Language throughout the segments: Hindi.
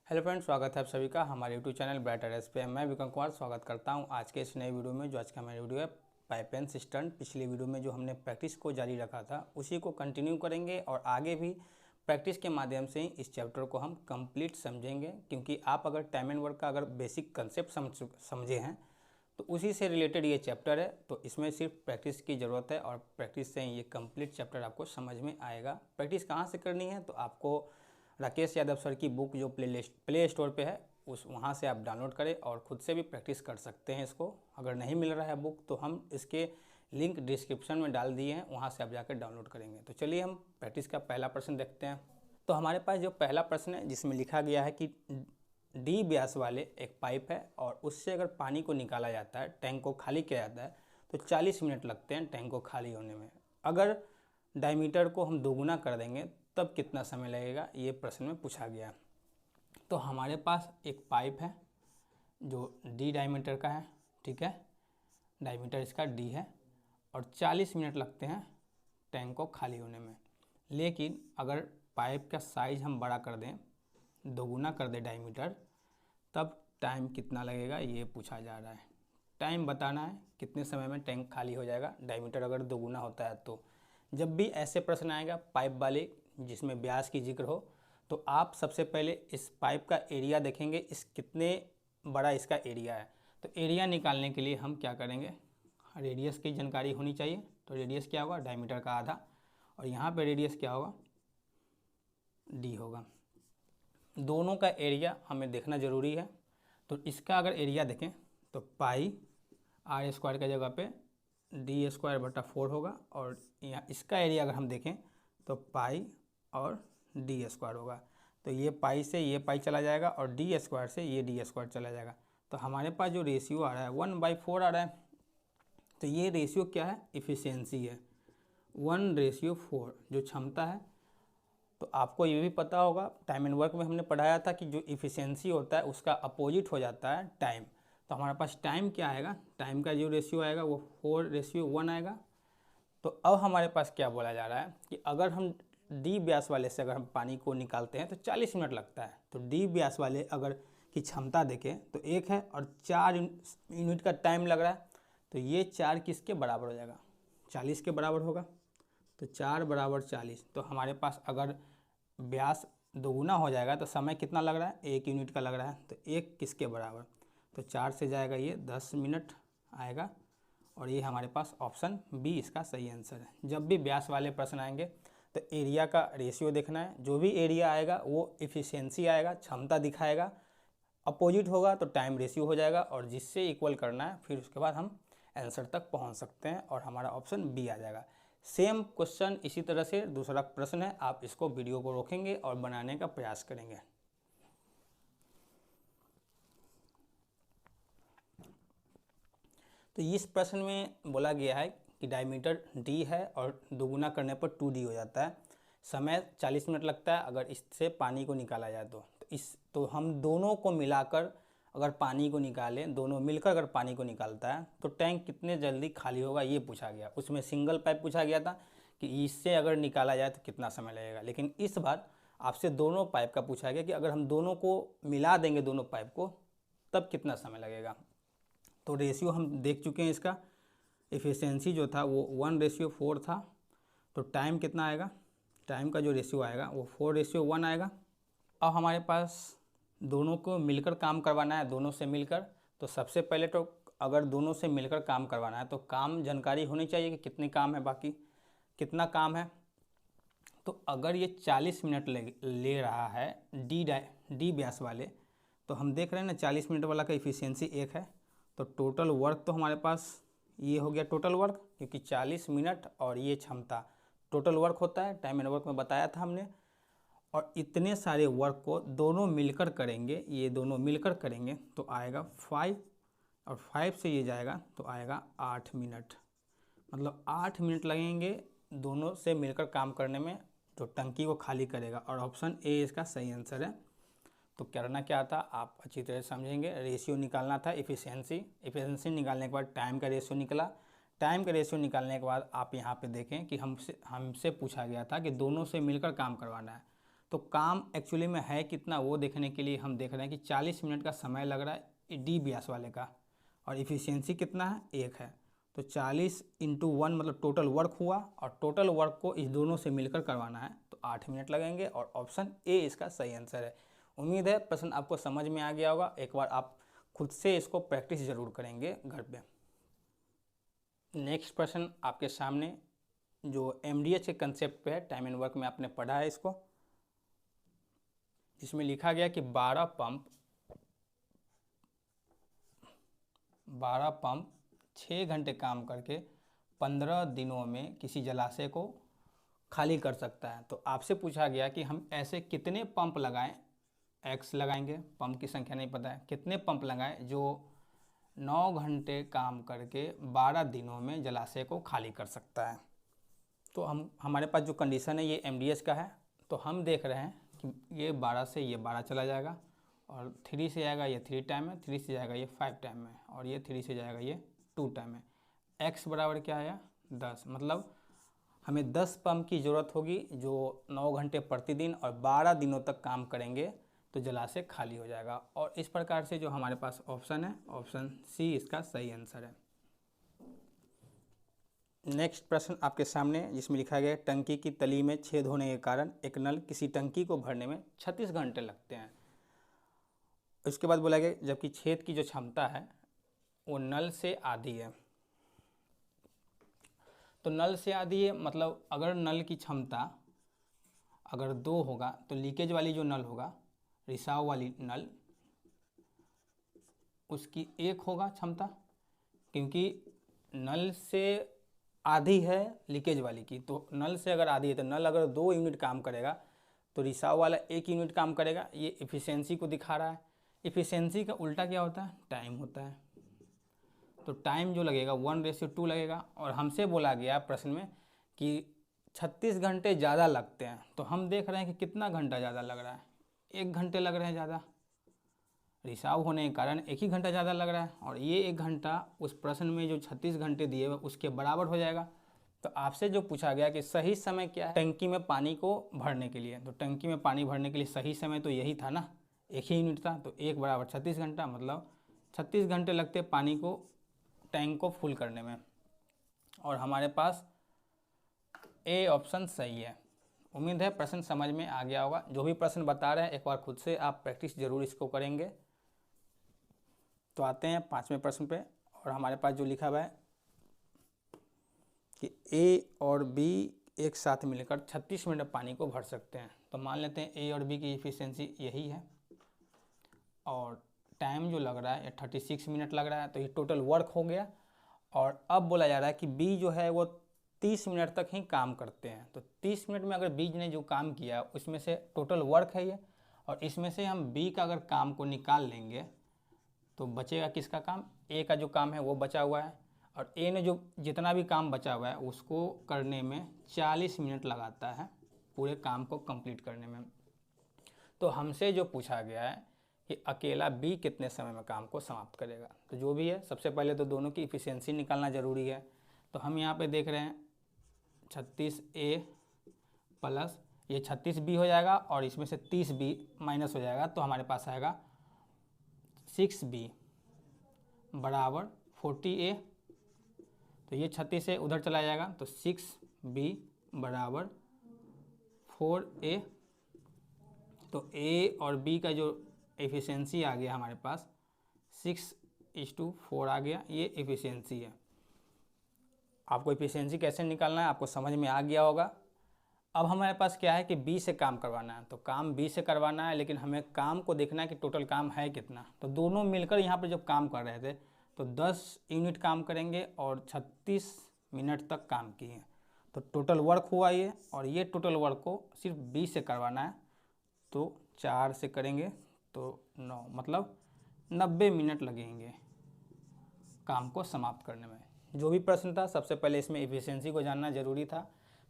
हेलो फ्रेंड्स, स्वागत है आप सभी का हमारे यूट्यूब चैनल ब्राइटर एस पे। मैं विक्रम कुमार स्वागत करता हूं आज के इस नए वीडियो में। जो आज का हमारी वीडियो है पाइप एंड सिस्टम। पिछली वीडियो में जो हमने प्रैक्टिस को जारी रखा था उसी को कंटिन्यू करेंगे और आगे भी प्रैक्टिस के माध्यम से इस चैप्टर को हम कंप्लीट समझेंगे, क्योंकि आप अगर टाइम एंड वर्क का अगर बेसिक कंसेप्ट समझे हैं तो उसी से रिलेटेड ये चैप्टर है। तो इसमें सिर्फ प्रैक्टिस की ज़रूरत है और प्रैक्टिस से ये कंप्लीट चैप्टर आपको समझ में आएगा। प्रैक्टिस कहाँ से करनी है तो आपको राकेश यादव सर की बुक जो प्ले स्टोर पे है उस वहाँ से आप डाउनलोड करें और ख़ुद से भी प्रैक्टिस कर सकते हैं इसको। अगर नहीं मिल रहा है बुक तो हम इसके लिंक डिस्क्रिप्शन में डाल दिए हैं, वहाँ से आप जाकर डाउनलोड करेंगे। तो चलिए हम प्रैक्टिस का पहला प्रश्न देखते हैं। तो हमारे पास जो पहला प्रश्न है जिसमें लिखा गया है कि डी व्यास वाले एक पाइप है और उससे अगर पानी को निकाला जाता है, टैंक को खाली किया जाता है तो 40 मिनट लगते हैं टैंक को खाली होने में। अगर डायमीटर को हम दोगुना कर देंगे तब कितना समय लगेगा, ये प्रश्न में पूछा गया। तो हमारे पास एक पाइप है जो डी डायमीटर का है, ठीक है, डायमीटर इसका डी है और 40 मिनट लगते हैं टैंक को खाली होने में। लेकिन अगर पाइप का साइज़ हम बड़ा कर दें, दोगुना कर दें डायमीटर, तब टाइम कितना लगेगा ये पूछा जा रहा है। टाइम बताना है कितने समय में टैंक खाली हो जाएगा डायमीटर अगर दोगुना होता है तो। जब भी ऐसे प्रश्न आएगा पाइप वाले जिसमें व्यास की जिक्र हो तो आप सबसे पहले इस पाइप का एरिया देखेंगे, इस कितने बड़ा इसका एरिया है। तो एरिया निकालने के लिए हम क्या करेंगे, रेडियस की जानकारी होनी चाहिए। तो रेडियस क्या होगा, डायमीटर का आधा, और यहाँ पे रेडियस क्या होगा, डी होगा। दोनों का एरिया हमें देखना ज़रूरी है। तो इसका अगर एरिया देखें तो पाई आर स्क्वायर की जगह पे डी स्क्वायर बटा 4 होगा, और यहाँ इसका एरिया अगर हम देखें तो पाई और डी स्क्वायर होगा। तो ये पाई से ये पाई चला जाएगा और डी स्क्वायर से ये डी स्क्वायर चला जाएगा। तो हमारे पास जो रेशियो आ रहा है 1/4 आ रहा है। तो ये रेशियो क्या है, इफ़िशियंसी है, 1:4 जो क्षमता है। तो आपको ये भी पता होगा टाइम एंड वर्क में हमने पढ़ाया था कि जो इफ़िशियंसी होता है उसका अपोजिट हो जाता है टाइम। तो हमारे पास टाइम क्या आएगा, टाइम का जो रेशियो आएगा वो 4:1 आएगा। तो अब हमारे पास क्या बोला जा रहा है कि अगर हम डी व्यास वाले से अगर हम पानी को निकालते हैं तो 40 मिनट लगता है। तो डी व्यास वाले अगर की क्षमता देखें तो 1 है और 4 यूनिट का टाइम लग रहा है। तो ये 4 किसके बराबर हो जाएगा, 40 के बराबर होगा। तो 4 = 40। तो हमारे पास अगर व्यास दोगुना हो जाएगा तो समय कितना लग रहा है, 1 यूनिट का लग रहा है। तो 1 किसके बराबर, तो 4 से जाएगा ये 10 मिनट आएगा। और ये हमारे पास ऑप्शन बी इसका सही आंसर है। जब भी व्यास वाले प्रश्न आएंगे तो एरिया का रेशियो देखना है। जो भी एरिया आएगा वो इफ़िशियंसी आएगा, क्षमता दिखाएगा। अपोजिट होगा तो टाइम रेशियो हो जाएगा, और जिससे इक्वल करना है फिर उसके बाद हम आंसर तक पहुंच सकते हैं और हमारा ऑप्शन बी आ जाएगा। सेम क्वेश्चन इसी तरह से दूसरा प्रश्न है, आप इसको वीडियो को रोकेंगे और बनाने का प्रयास करेंगे। तो इस प्रश्न में बोला गया है कि डायमीटर डी है और दोगुना करने पर 2D हो जाता है। समय 40 मिनट लगता है अगर इससे पानी को निकाला जाए तो हम दोनों को मिलाकर अगर पानी को निकालें, दोनों मिलकर अगर पानी को निकालता है तो टैंक कितने जल्दी खाली होगा ये पूछा गया। उसमें सिंगल पाइप पूछा गया था कि इससे अगर निकाला जाए तो कितना समय लगेगा, लेकिन इस बार आपसे दोनों पाइप का पूछा गया कि अगर हम दोनों को मिला देंगे दोनों पाइप को तब कितना समय लगेगा। तो रेशियो हम देख चुके हैं, इसका एफिशिएंसी जो था वो 1:4 था। तो टाइम कितना आएगा, टाइम का जो रेशियो आएगा वो 4:1 आएगा। अब हमारे पास दोनों को मिलकर काम करवाना है, दोनों से मिलकर। तो सबसे पहले तो अगर दोनों से मिलकर काम करवाना है तो काम जानकारी होनी चाहिए कि कितने काम है, बाकी कितना काम है। तो अगर ये 40 मिनट ले रहा है डी व्यास वाले, तो हम देख रहे हैं ना 40 मिनट वाला का इफ़िशियंसी 1 है। तो टोटल वर्क तो हमारे पास ये हो गया टोटल वर्क, क्योंकि 40 मिनट और ये क्षमता टोटल वर्क होता है, टाइम एंड वर्क में बताया था हमने। और इतने सारे वर्क को दोनों मिलकर करेंगे, ये दोनों मिलकर करेंगे तो आएगा 5, और 5 से ये जाएगा तो आएगा 8 मिनट। मतलब 8 मिनट लगेंगे दोनों से मिलकर काम करने में, जो टंकी को खाली करेगा। और ऑप्शन ए इसका सही आंसर है। तो करना क्या था आप अच्छी तरह समझेंगे। रेशियो निकालना था इफ़िशियंसी निकालने के बाद टाइम का रेशियो निकला। टाइम का रेशियो निकालने के बाद आप यहाँ पे देखें कि हमसे पूछा गया था कि दोनों से मिलकर काम करवाना है। तो काम एक्चुअली में है कितना वो देखने के लिए हम देख रहे हैं कि 40 मिनट का समय लग रहा है डी व्यास वाले का, और इफ़िशियंसी कितना है 1 है। तो 40 × 1 मतलब टोटल वर्क हुआ, और टोटल वर्क को इस दोनों से मिलकर करवाना है तो 8 मिनट लगेंगे, और ऑप्शन ए इसका सही आंसर है। उम्मीद है प्रश्न आपको समझ में आ गया होगा। एक बार आप खुद से इसको प्रैक्टिस ज़रूर करेंगे घर पे। नेक्स्ट प्रश्न आपके सामने जो MDH के कंसेप्ट पे है, टाइम एंड वर्क में आपने पढ़ा है इसको, जिसमें लिखा गया कि 12 पंप 6 घंटे काम करके 15 दिनों में किसी जलाशय को खाली कर सकता है। तो आपसे पूछा गया कि हम ऐसे कितने पंप लगाएं, एक्स लगाएंगे, पंप की संख्या नहीं पता है, कितने पंप लगाएं जो 9 घंटे काम करके 12 दिनों में जलाशय को खाली कर सकता है। तो हमारे पास जो कंडीशन है ये MDH का है। तो हम देख रहे हैं कि ये 12 से ये 12 चला जाएगा, और 3 से जाएगा ये 3 टाइम है, 3 से जाएगा ये 5 टाइम है, और ये 3 से जाएगा ये 2 टाइम है। एक्स बराबर क्या आया 10, मतलब हमें 10 पंप की ज़रूरत होगी जो 9 घंटे प्रतिदिन और 12 दिनों तक काम करेंगे तो जलाशय खाली हो जाएगा। और इस प्रकार से जो हमारे पास ऑप्शन है, ऑप्शन सी इसका सही आंसर है। नेक्स्ट प्रश्न आपके सामने जिसमें लिखा गया है टंकी की तली में छेद होने के कारण एक नल किसी टंकी को भरने में 36 घंटे लगते हैं। उसके बाद बोला गया जबकि छेद की जो क्षमता है वो नल से आधी है। तो नल से आधी है मतलब अगर नल की क्षमता अगर 2 होगा तो लीकेज वाली जो नल होगा, रिसाव वाली नल, उसकी 1 होगा क्षमता, क्योंकि नल से आधी है लीकेज वाली की। तो नल से अगर आधी है तो नल अगर 2 यूनिट काम करेगा तो रिसाव वाला 1 यूनिट काम करेगा। ये इफ़िशियंसी को दिखा रहा है। इफ़िशियंसी का उल्टा क्या होता है, टाइम होता है। तो टाइम जो लगेगा 1:2 लगेगा। और हमसे बोला गया प्रश्न में कि 36 घंटे ज़्यादा लगते हैं। तो हम देख रहे हैं कि कितना घंटा ज़्यादा लग रहा है, 1 घंटे लग रहे हैं ज़्यादा। रिसाव होने के कारण 1 ही घंटा ज़्यादा लग रहा है, और ये 1 घंटा उस प्रश्न में जो 36 घंटे दिए हुए उसके बराबर हो जाएगा। तो आपसे जो पूछा गया कि सही समय क्या है टंकी में पानी को भरने के लिए, तो टंकी में पानी भरने के लिए सही समय तो यही था ना, 1 ही यूनिट था। तो 1 बराबर 36 घंटा, मतलब 36 घंटे लगते पानी को टैंक को फुल करने में। और हमारे पास ए ऑप्शन सही है। उम्मीद है प्रश्न समझ में आ गया होगा। जो भी प्रश्न बता रहे हैं एक बार खुद से आप प्रैक्टिस जरूर इसको करेंगे। तो आते हैं 5वें प्रश्न पे, और हमारे पास जो लिखा हुआ है कि ए और बी एक साथ मिलकर 36 मिनट पानी को भर सकते हैं। तो मान लेते हैं ए और बी की इफ़िशियंसी यही है, और टाइम जो लग रहा है 36 मिनट लग रहा है। तो ये टोटल वर्क हो गया। और अब बोला जा रहा है कि बी जो है वो 30 मिनट तक ही काम करते हैं। तो 30 मिनट में अगर बी ने जो काम किया उसमें से टोटल वर्क है ये, और इसमें से हम बी का अगर काम को निकाल लेंगे तो बचेगा किसका काम, ए का जो काम है वो बचा हुआ है। और ए ने जो जितना भी काम बचा हुआ है उसको करने में 40 मिनट लगाता है पूरे काम को कंप्लीट करने में। तो हमसे जो पूछा गया है कि अकेला बी कितने समय में काम को समाप्त करेगा। तो जो भी है सबसे पहले तो दोनों की इफ़िशियंसी निकालना ज़रूरी है। तो हम यहाँ पे देख रहे हैं 36A प्लस ये 36B हो जाएगा, और इसमें से 30B माइनस हो जाएगा। तो हमारे पास आएगा 6B बराबर 40A। तो ये 36A उधर चला जाएगा, तो 6B बराबर 4A। तो A और B का जो एफिशिएंसी आ गया हमारे पास 6:4 आ गया, ये एफिशिएंसी है। आपको एफिशिएंसी कैसे निकालना है आपको समझ में आ गया होगा। अब हमारे पास क्या है कि बी से काम करवाना है। तो काम बी से करवाना है, लेकिन हमें काम को देखना है कि टोटल काम है कितना। तो दोनों मिलकर यहाँ पर जब काम कर रहे थे तो 10 यूनिट काम करेंगे और 36 मिनट तक काम किए। तो टोटल वर्क हुआ ये, और ये टोटल वर्क को सिर्फ बी से करवाना है। तो 4 से करेंगे तो 9, मतलब 90 मिनट लगेंगे काम को समाप्त करने में। जो भी प्रश्न था सबसे पहले इसमें एफिशिएंसी को जानना ज़रूरी था।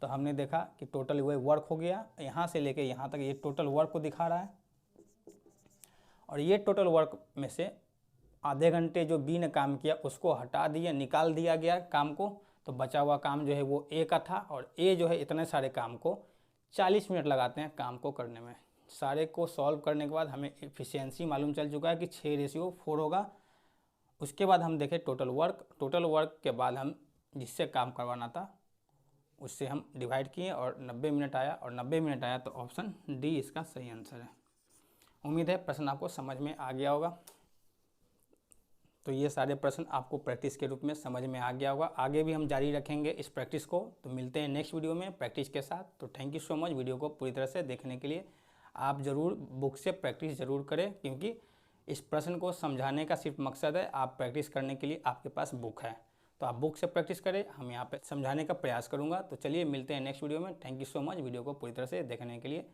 तो हमने देखा कि टोटल वही वर्क हो गया, यहाँ से लेके यहाँ तक ये टोटल वर्क को दिखा रहा है। और ये टोटल वर्क में से आधे घंटे जो बी ने काम किया उसको हटा दिया, निकाल दिया गया काम को। तो बचा हुआ काम जो है वो ए का था, और ए जो है इतने सारे काम को 40 मिनट लगाते हैं काम को करने में। सारे को सॉल्व करने के बाद हमें एफिशिएंसी मालूम चल चुका है कि 6:4 होगा। उसके बाद हम देखें टोटल वर्क के बाद हम जिससे काम करवाना था उससे हम डिवाइड किए और 90 मिनट आया, और 90 मिनट आया तो ऑप्शन डी इसका सही आंसर है। उम्मीद है प्रश्न आपको समझ में आ गया होगा। तो ये सारे प्रश्न आपको प्रैक्टिस के रूप में समझ में आ गया होगा। आगे भी हम जारी रखेंगे इस प्रैक्टिस को। तो मिलते हैं नेक्स्ट वीडियो में प्रैक्टिस के साथ। तो thank you so much video को पूरी तरह से देखने के लिए। आप ज़रूर बुक से प्रैक्टिस ज़रूर करें, क्योंकि इस प्रश्न को समझाने का सिर्फ मकसद है, आप प्रैक्टिस करने के लिए आपके पास बुक है। तो आप बुक से प्रैक्टिस करें, हम यहाँ पे समझाने का प्रयास करूँगा। तो चलिए मिलते हैं नेक्स्ट वीडियो में। Thank you so much video को पूरी तरह से देखने के लिए।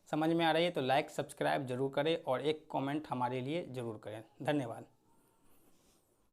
समझ में आ रही है तो लाइक सब्सक्राइब जरूर करें और एक कमेंट हमारे लिए ज़रूर करें। धन्यवाद।